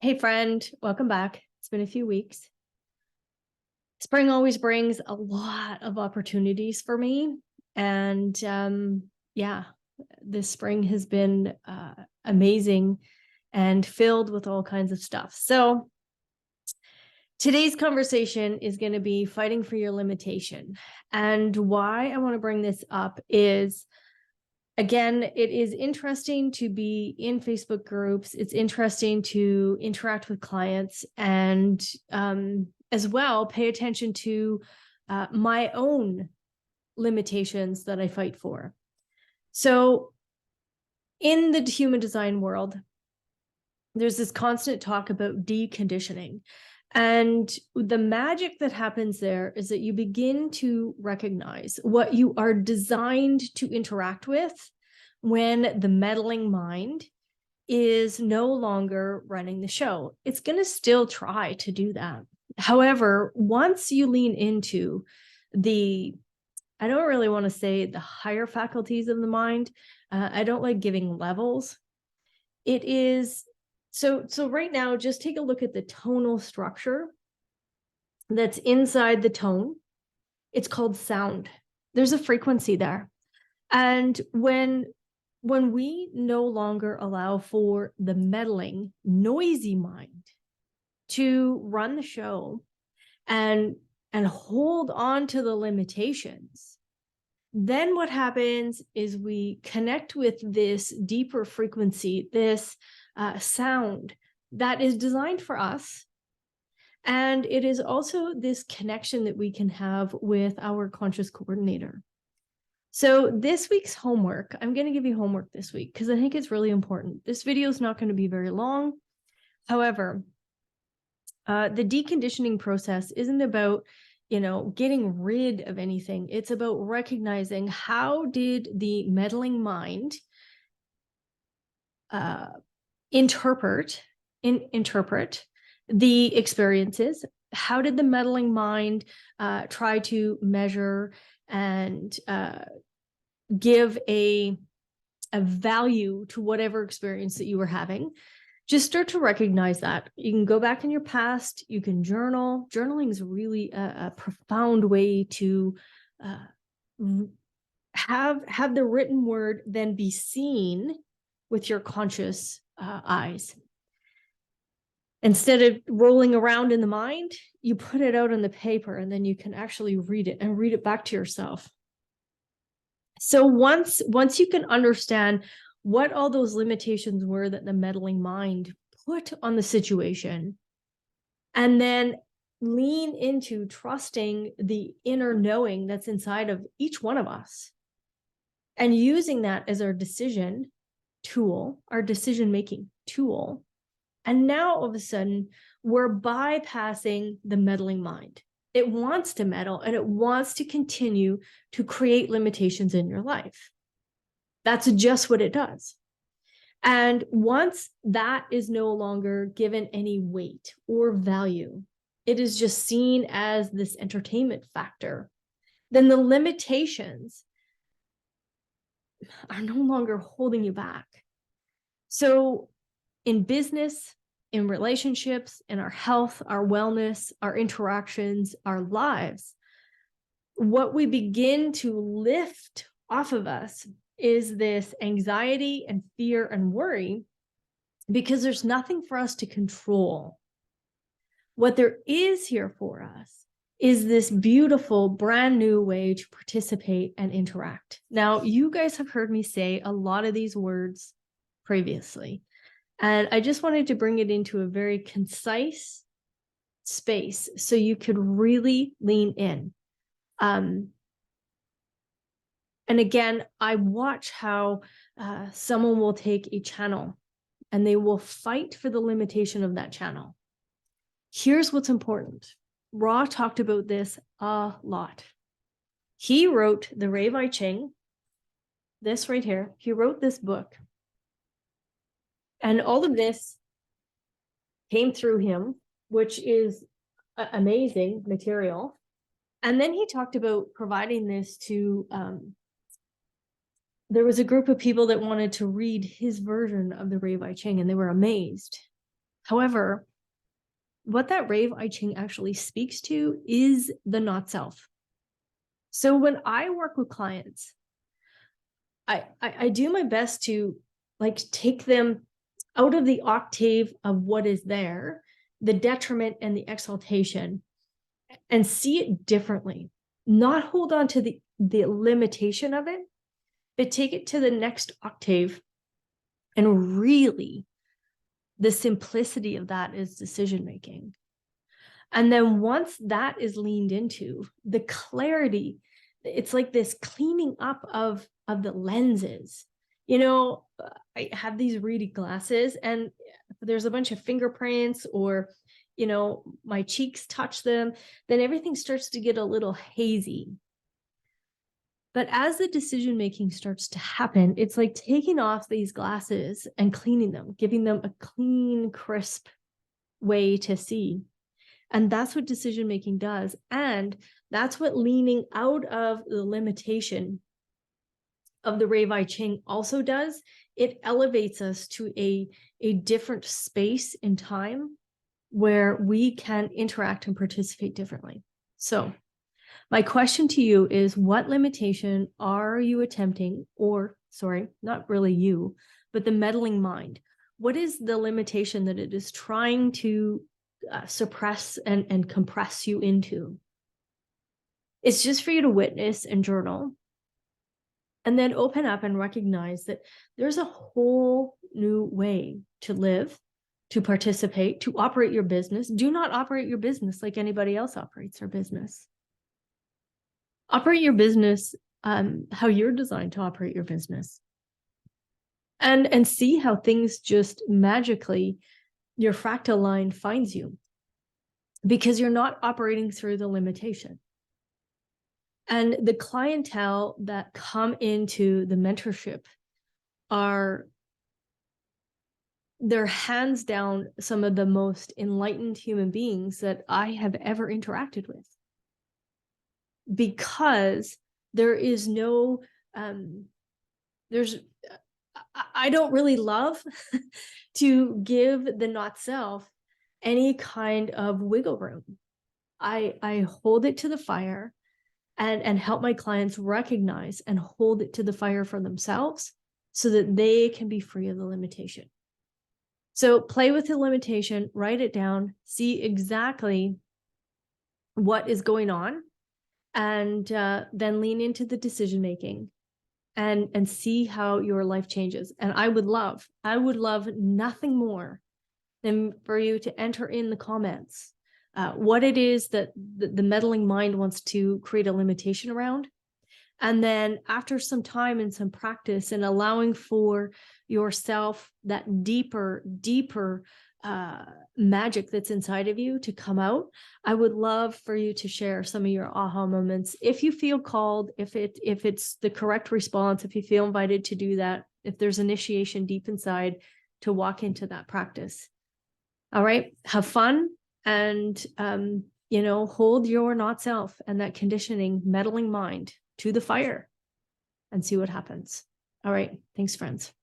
Hey friend, welcome back. It's been a few weeks. Spring always brings a lot of opportunities for me. And yeah, this spring has been amazing and filled with all kinds of stuff. So today's conversation is going to be fighting for your limitation. And why I want to bring this up is, again, it is interesting to be in Facebook groups. It's interesting to interact with clients and as well pay attention to my own limitations that I fight for. So in the human design world, there's this constant talk about deconditioning. And the magic that happens there is that you begin to recognize what you are designed to interact with when the meddling mind is no longer running the show. It's going to still try to do that. However, once you lean into I don't really want to say the higher faculties of the mind. I don't like giving levels. It is so right now, just take a look at the tonal structure that's inside the tone. It's called sound. There's a frequency there. And when we no longer allow for the meddling, noisy mind to run the show and hold on to the limitations, then what happens is we connect with this deeper frequency, this sound that is designed for us. And it is also this connection that we can have with our conscious coordinator. So this week's homework, I'm going to give you homework this week because I think it's really important. This video is not going to be very long. However, the deconditioning process isn't about getting rid of anything. It's about recognizing how did the meddling mind interpret the experiences. How did the meddling mind try to measure and give a value to whatever experience that you were having? Just start to recognize that. You can go back in your past, you can journal. Journaling is really a profound way to have the written word then be seen with your conscious eyes. Instead of rolling around in the mind, you put it out on the paper and then you can actually read it and read it back to yourself. So once you can understand what all those limitations were that the meddling mind put on the situation, and then lean into trusting the inner knowing that's inside of each one of us and using that as our decision tool, our decision-making tool. And now all of a sudden, we're bypassing the meddling mind. It wants to meddle and it wants to continue to create limitations in your life. That's just what it does. And once that is no longer given any weight or value, it is just seen as this entertainment factor, then the limitations are no longer holding you back. So in business, in relationships, in our health, our wellness, our interactions, our lives, what we begin to lift off of us is this anxiety and fear and worry, because there's nothing for us to control. What there is here for us is this beautiful, brand new way to participate and interact. Now, you guys have heard me say a lot of these words previously, and I just wanted to bring it into a very concise space so you could really lean in. And again, I watch how someone will take a channel and they will fight for the limitation of that channel. Here's what's important. Ra talked about this a lot. He wrote the Rave, this right here. He wrote this book. And all of this came through him, which is amazing material. And then he talked about providing this to there was a group of people that wanted to read his version of the Rave, and they were amazed. However, what that Rave I Ching actually speaks to is the not self. So when I work with clients, I do my best to like take them out of the octave of what is there, the detriment and the exaltation, and see it differently. Not hold on to the limitation of it, but take it to the next octave. And really, the simplicity of that is decision making. And then once that is leaned into, the clarity, it's like this cleaning up of the lenses. You know, I have these reading glasses and there's a bunch of fingerprints, or, you know, my cheeks touch them, then everything starts to get a little hazy. But as the decision making starts to happen, it's like taking off these glasses and cleaning them, giving them a clean, crisp way to see. And that's what decision making does. And that's what leaning out of the limitation of the Rave I Ching also does. It elevates us to a different space in time where we can interact and participate differently. So my question to you is, what limitation are you attempting, or sorry, not really you, but the meddling mind? What is the limitation that it is trying to suppress and compress you into? It's just for you to witness and journal, and then open up and recognize that there's a whole new way to live, to participate, to operate your business. Do not operate your business like anybody else operates their business. Operate your business how you're designed to operate your business. And see how things just magically, your fractal line finds you, because you're not operating through the limitation. And the clientele that come into the mentorship they're hands down some of the most enlightened human beings that I have ever interacted with. Because there is no, I don't really love to give the not self any kind of wiggle room. I hold it to the fire and help my clients recognize and hold it to the fire for themselves so that they can be free of the limitation. So play with the limitation, write it down, see exactly what is going on, and then lean into the decision making and see how your life changes. And I would love nothing more than for you to enter in the comments what it is that the meddling mind wants to create a limitation around. And then after some time and some practice and allowing for yourself that deeper magic that's inside of you to come out, I would love for you to share some of your aha moments. If you feel called, if it's the correct response, if you feel invited to do that, if there's initiation deep inside to walk into that practice. All right, have fun, and hold your not self and that conditioning meddling mind to the fire and see what happens. All right, thanks, friends.